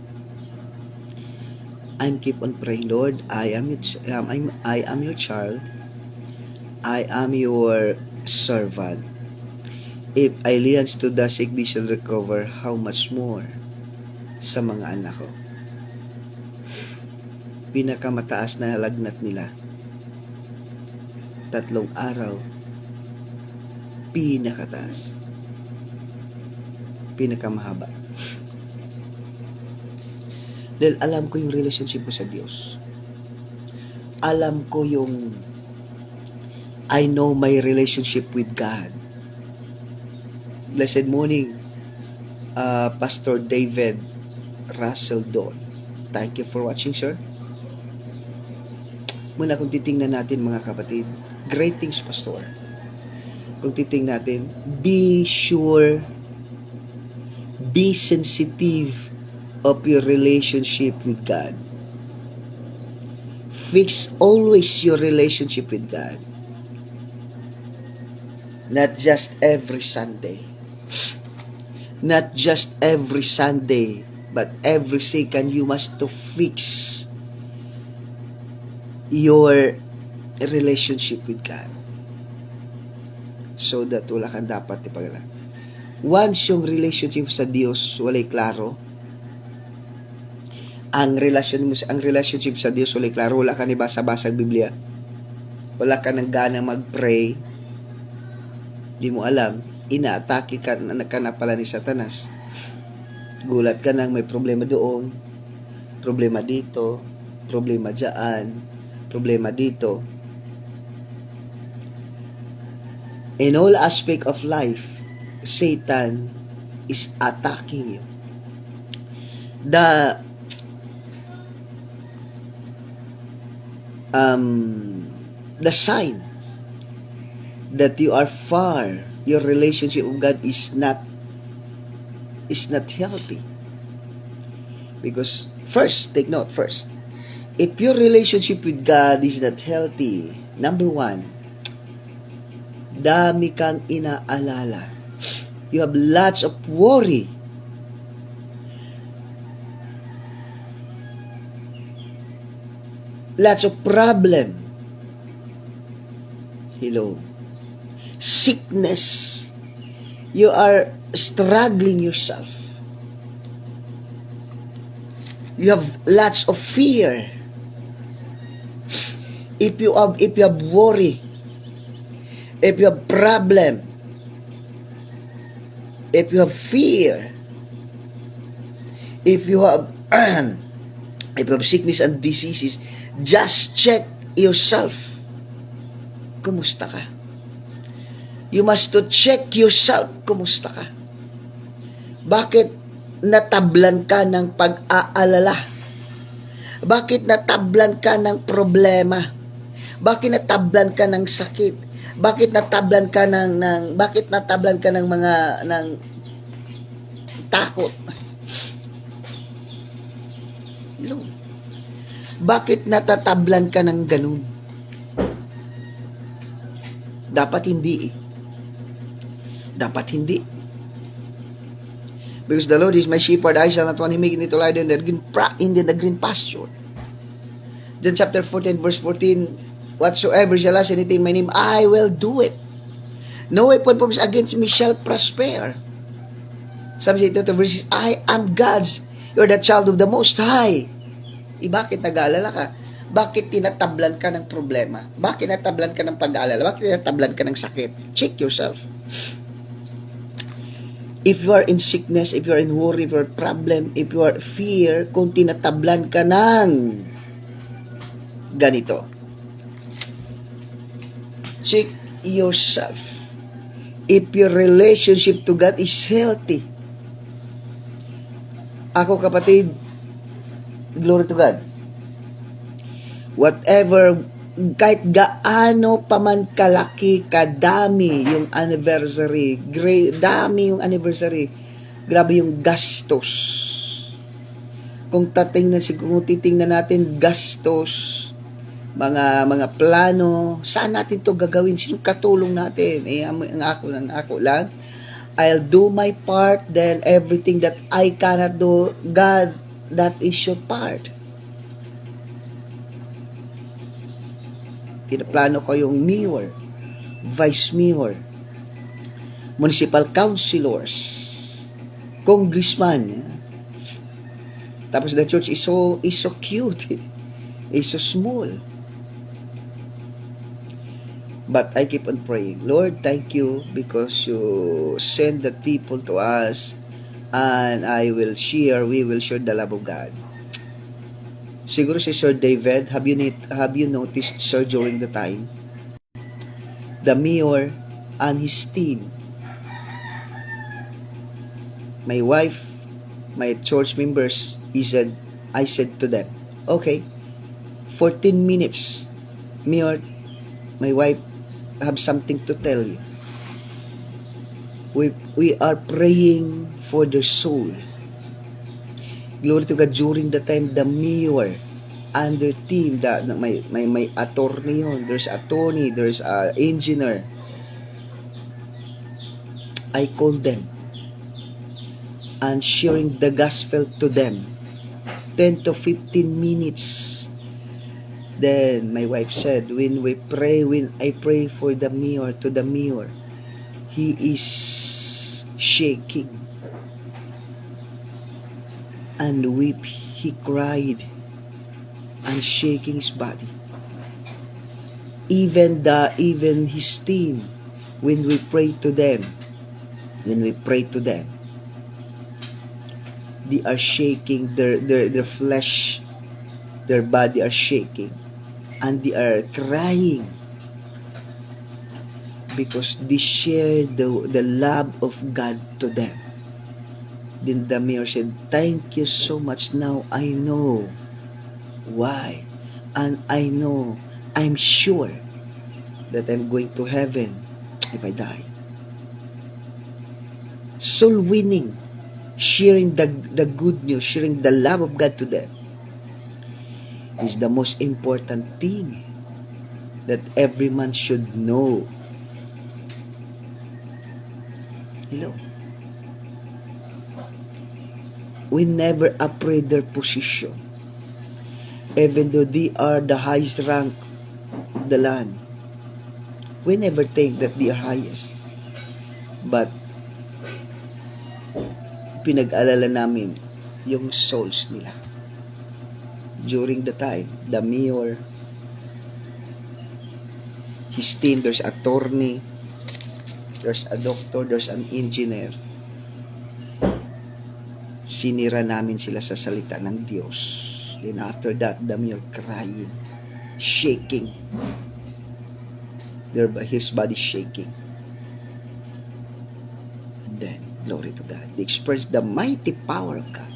I'm keep on praying, Lord, I am your child, I am your servant. If aliens to the sick, they shall recover, how much more sa mga anak ko. Pinakamataas na lagnat nila, 3 araw, pinakataas, pinakamahaba. Dahil alam ko yung relationship ko sa Diyos. Alam ko yung I know my relationship with God. Blessed morning, Pastor David Russell Don. Thank you for watching, sir. Muna kung titingnan natin, mga kapatid, greetings, Pastor. Kung titingnan natin, be sure, be sensitive of your relationship with God. Fix always your relationship with God. Not just every Sunday. Not just every Sunday, but every second you must to fix your relationship with God. So that wala kang dapat ipagala. Once yung relationship sa Diyos walay klaro, ang relationship sa Diyos walay klaro, wala ka ni basa-basa Biblia, wala ka nang gana mag-pray, di mo alam, inaatake ka na pala ni Satanas. Gulat ka nang may problema doon, problema dito, problema dyan, problema dito. In all aspect of life, Satan is attacking you. The sign that you are far, your relationship with God is not healthy. Because first, take note first, if your relationship with God is not healthy, number 1, dami kang inaalala. You have lots of worry. Lots of problem. Hello. Sickness. You are struggling yourself. You have lots of fear. If you have worry, if you have problem, if you have fear, if you have sickness and diseases, just check yourself. Kumusta ka? You must to check yourself. Kumusta ka? Bakit natablan ka ng pag-aalala? Bakit natablan ka ng problema? Bakit natablan ka ng sakit? Bakit natablan ka ng takot? Hello. Bakit natatablan ka ng ganun? Dapat hindi eh. Dapat hindi. Because the Lord is my shepherd, I shall not want him, making me to lie down in the green pasture. John chapter 14, verse 14, whatsoever shall ask anything in my name, I will do it. No weapon formed against me shall prosper. Psalm 82 verse 6, I am God's, you're the child of the Most High. Bakit nag-aalala ka? Bakit tinatablan ka ng problema? Bakit natablan ka ng pag-aalala? Bakit tinatablan ka ng sakit? Check yourself. If you are in sickness, if you are in worry, if you are problem, if you are fear, kung tinatablan ka ng ganito, Check yourself. If your relationship to God is healthy. Ako kapatid, glory to God. Whatever, kahit gaano pa man kalaki, kadami yung anniversary, dami yung anniversary, grabe yung gastos. Kung titingnan natin gastos, mga plano, saan natin to gagawin? Sino katulong natin? Ang ako lang, I'll do my part, then everything that I cannot do, God, that is your part. Pinaplano ko yung mayor, vice mayor, municipal councilors, congressman. Tapos the church is so cute, is so small. But I keep on praying, Lord, thank you because you send the people to us, and we will share the love of God. Siguro si Sir David, have you noticed, sir, during the time, the mayor and his team, my wife, my church members, I said to them, okay, 14 minutes, mayor, my wife, have something to tell you. We are praying for the soul. Glory to God. During the time, the mayor and their team, may attorney yun. There's attorney, there's engineer. I called them and sharing the gospel to them. 10 to 15 minutes. Then my wife said, when I pray for the mayor, to the mayor, he is shaking and weep. He cried and shaking his body. Even his team, when we pray to them, they are shaking, their flesh, their body are shaking, and they are crying because they share the love of God to them. Then the mayor said, thank you so much. Now I know why, and I'm sure that I'm going to heaven if I die. Soul winning, sharing the good news, sharing the love of God to them is the most important thing that every man should know. Hello. We never upgrade their position, even though they are the highest rank of the land. We never think that they are highest. But pinag-alala namin yung souls nila. During the time, the mayor, his team, there's attorney, there's a doctor, there's an engineer. Sinira namin sila sa salita ng Diyos. Then after that, the mayor crying, shaking, his body shaking. And then, glory to God, they expressed the mighty power of God.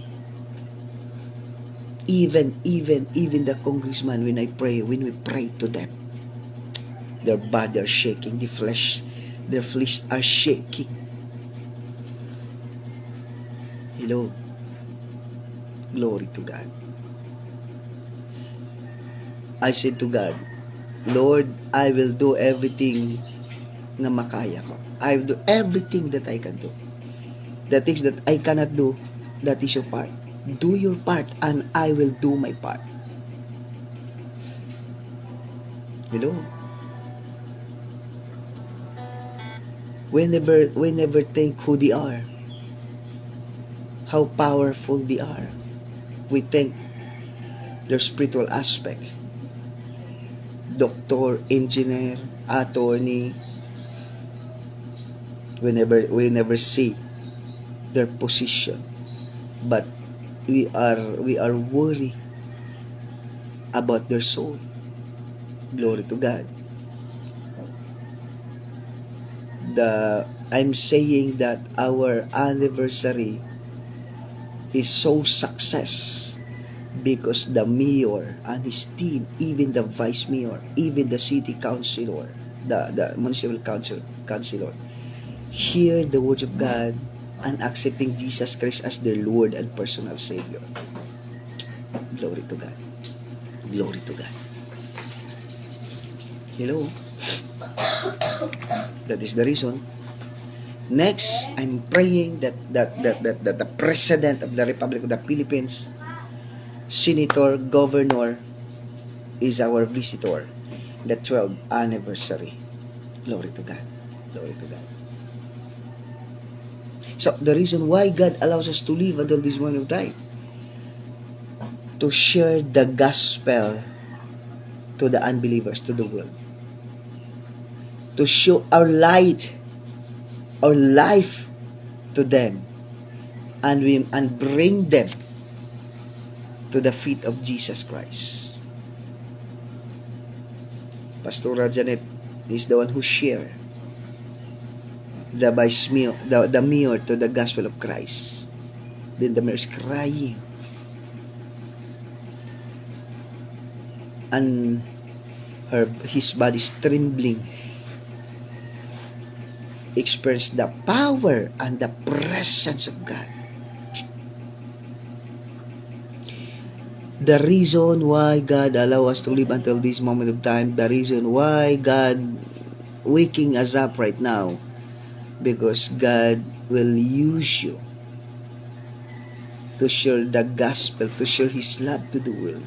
Even the congressman, when we pray to them, their body are shaking, their flesh are shaking. Hello. Glory to God. I said to God, Lord, I will do everything na makaya ko. I will do everything that I can do. The things that I cannot do, that is your part. Do your part and I will do my part. You know, we never think who they are, how powerful they are. We think their spiritual aspect, doctor, engineer, attorney. We never see their position, but we are worried about their soul. Glory to God. I'm saying that our anniversary is so success because the mayor and his team, even the vice mayor, even the city councilor, the municipal councilor, hear the words of God and accepting Jesus Christ as their Lord and personal Savior. Glory to God. Glory to God. Hello. That is the reason. Next, I'm praying that the President of the Republic of the Philippines, Senator, Governor, is our visitor. The 12th anniversary. Glory to God. Glory to God. So, the reason why God allows us to live until this moment of time, to share the gospel to the unbelievers, to the world. To show our light, our life to them, and bring them to the feet of Jesus Christ. Pastora Janet is the one who shared the mayor to the gospel of Christ. Then the mayor is crying, and his body is trembling. Experience the power and the presence of God. The reason why God allow us to live until this moment of time, the reason why God waking us up right now, because God will use you to share the gospel, to share His love to the world.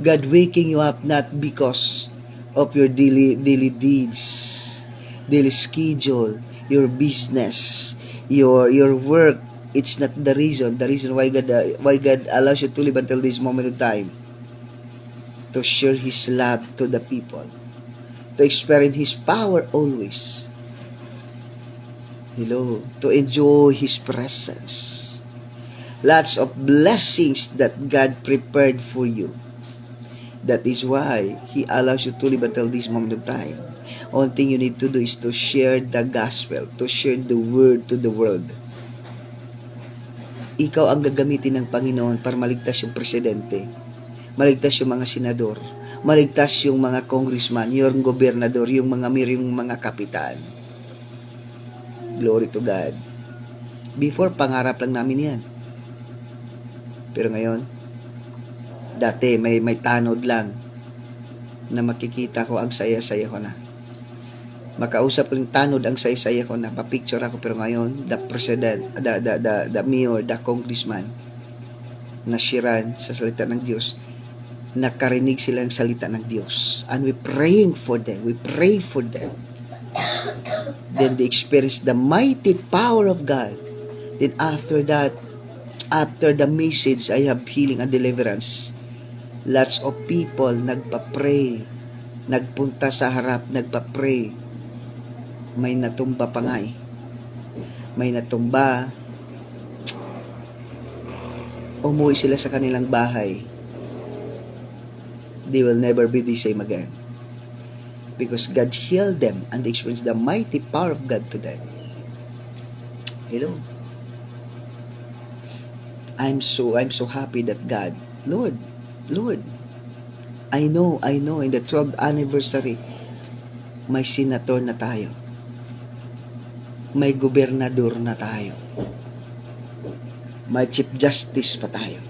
God waking you up not because of your daily deeds, daily schedule, your business, your work. It's not the reason. The reason why God allows you to live until this moment of time, to share His love to the people, to experience His power always. Hello, to enjoy His presence. Lots of blessings that God prepared for you. That is why He allows you to live until this moment of time. Only thing you need to do is to share the gospel, to share the word to the world. Ikaw ang gagamitin ng Panginoon para maligtas yung presidente, maligtas yung mga senador, maligtas yung mga congressman, yung gobernador, yung mga mayor, yung mga kapitan. Glory to God. Before, pangarap lang namin yan. Pero ngayon, dati may tanod lang na makikita ko ang saya-saya ko na. Makausap ko yung tanod ang saya-saya ko na, papicture ako, pero ngayon, the president, the mayor, the congressman, nasiran sa salita ng Diyos, nakarinig sila ng salita ng Diyos. And we praying for them. We pray for them. Then they experience the mighty power of God. Then after that, after the message, I have healing and deliverance. Lots of people nagpa-pray, nagpunta sa harap, nagpa-pray. May natumba pa nga eh. May natumba. Umuwi sila sa kanilang bahay. They will never be the same again. Because God healed them and they experienced the mighty power of God to them. Hello. I'm so happy that God, Lord, I know, in the 12th anniversary, may senator na tayo. May gobernador na tayo. May chief justice pa tayo.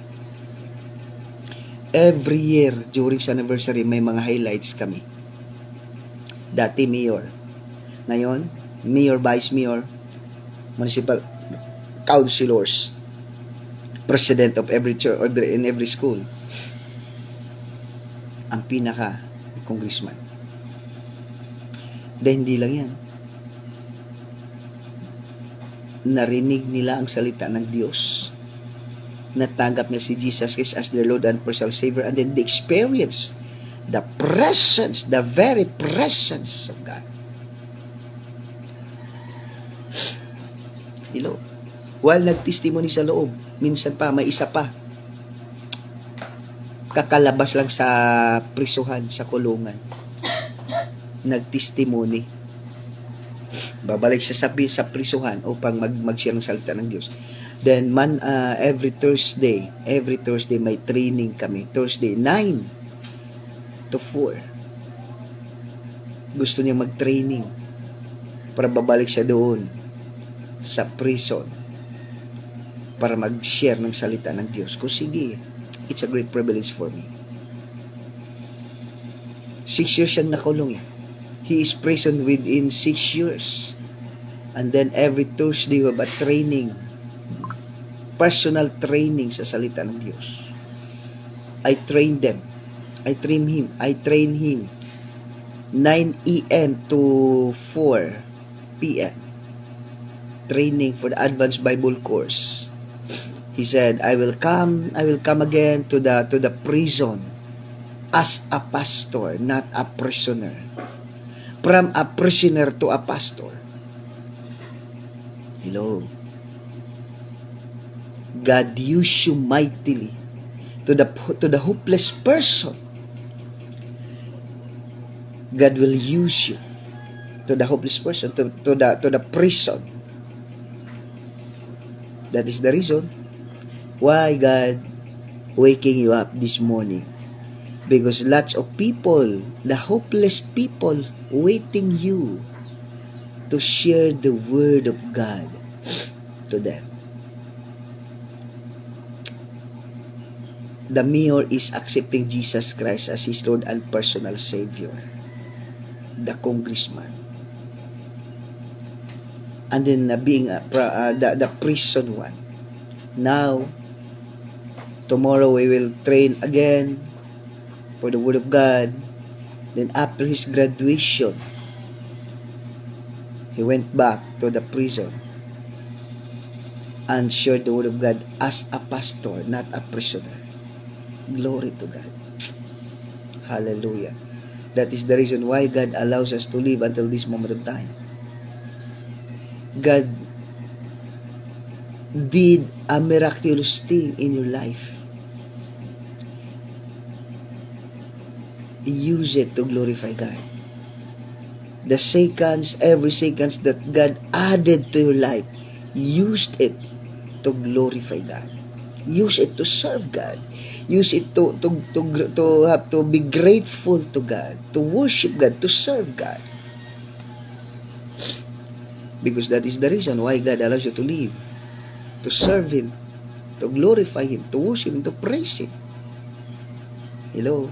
Every year, during sa anniversary, may mga highlights kami. Dati mayor. Ngayon, mayor, vice mayor, municipal councilors, president of every church, in every school. Ang pinaka congressman. Dahil hindi lang yan. Narinig nila ang salita ng Diyos. Natanggap niya si Jesus Christ as their Lord and personal Savior, and then they experience the presence, the very presence of God. Hello. While nag-testimony sa loob, minsan pa, may isa pa. Kakalabas lang sa prisuhan, sa kulungan. nagtestimony. Babalik siya sa prisuhan upang mag-share ng salita ng Diyos. Then every Thursday may training kami. Thursday 9 to 4. Gusto niya mag-training para babalik siya doon sa prison para mag-share ng salita ng Diyos. Kung sige, it's a great privilege for me. 6 years siyang nakulong. He is prisoned within 6 years. And then every Thursday we have a training, personal training sa salita ng Diyos. I train them. I train him 9 a.m. to 4 p.m. Training for the advanced Bible course. He said, I will come again to the prison as a pastor, not a prisoner. From a prisoner to a pastor. Hello. God use you mightily to the hopeless person. God will use you to the hopeless person, to the prison. That is the reason why God waking you up this morning. Because lots of people, the hopeless people, waiting you to share the word of God to them. The mayor is accepting Jesus Christ as his Lord and personal Savior. The congressman. And then being the prison one. Now, tomorrow we will train again for the Word of God. Then after his graduation, he went back to the prison and shared the Word of God as a pastor, not a prisoner. Glory to God. Hallelujah. That is the reason why God allows us to live until this moment of time. God did a miraculous thing in your life. Use it to glorify God. Every seconds that God added to your life, use it to glorify God. Use it to serve God. Use it to have to be grateful to God, to worship God, to serve God. Because that is the reason why God allows you to live, to serve Him, to glorify Him, to worship Him, to praise Him. Hello?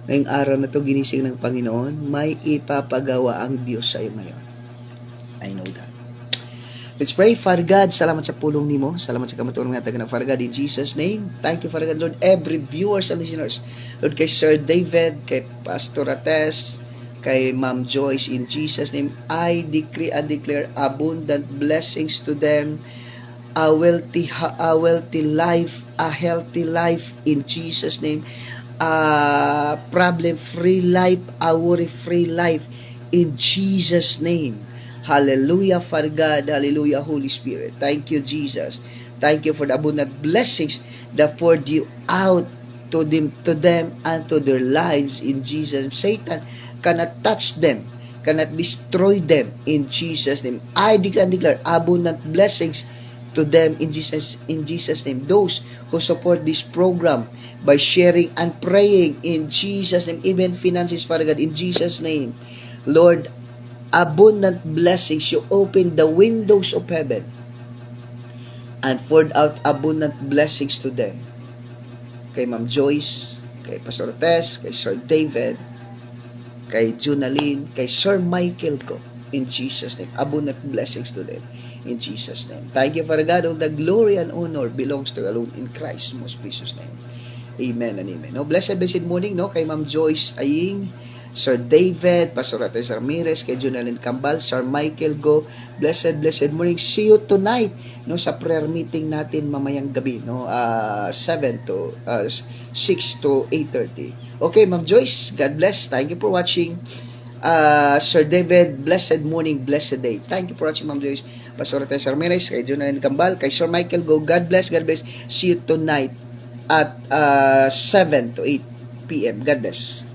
Ngayong araw na to ginising ng Panginoon, may ipapagawa ang Diyos sa iyo ngayon. I know that. Let's pray. Father God, salamat sa pulong nimo. Salamat sa kamaturong nga taga ng Father God in Jesus' name. Thank you, Father God, Lord, every viewers and listeners. Lord, kay Sir David, kay Pastor Ates, kay Ma'am Joyce, in Jesus' name, I decree and declare abundant blessings to them, a wealthy life, a healthy life in Jesus' name, a problem-free life, a worry-free life in Jesus' name. Hallelujah, Father God. Hallelujah, Holy Spirit. Thank you, Jesus. Thank you for the abundant blessings that poured you out to them and to their lives in Jesus. Satan cannot touch them, cannot destroy them in Jesus' name. I declare and declare abundant blessings to them in Jesus' name. Those who support this program by sharing and praying in Jesus' name, even finances, Father God, in Jesus' name. Lord, abundant blessings. You open the windows of heaven and poured out abundant blessings to them. Kay Ma'am Joyce, kay Pastor Tess, kay Sir David, kay Junaline, kay Sir Michael ko, in Jesus' name. Abundant blessings to them in Jesus' name. Thank you, Father God. All the glory and honor belongs to the Lord in Christ's most precious name. Amen and amen. No, blessed morning, no, kay Ma'am Joyce Aying, Sir David, Pastor Ates Ramirez, kay Junaline Cambal, Sir Michael Go. Blessed morning. See you tonight, no, sa prayer meeting natin mamayang gabi, no, 6 to 8:30. Okay, Ma'am Joyce, God bless. Thank you for watching. Sir David, blessed morning, blessed day. Thank you for watching, Ma'am Joyce. Pastor Ates Ramirez, kay Junaline Cambal, kay Sir Michael Go. God bless, God bless. See you tonight at 7 to 8 p.m. God bless.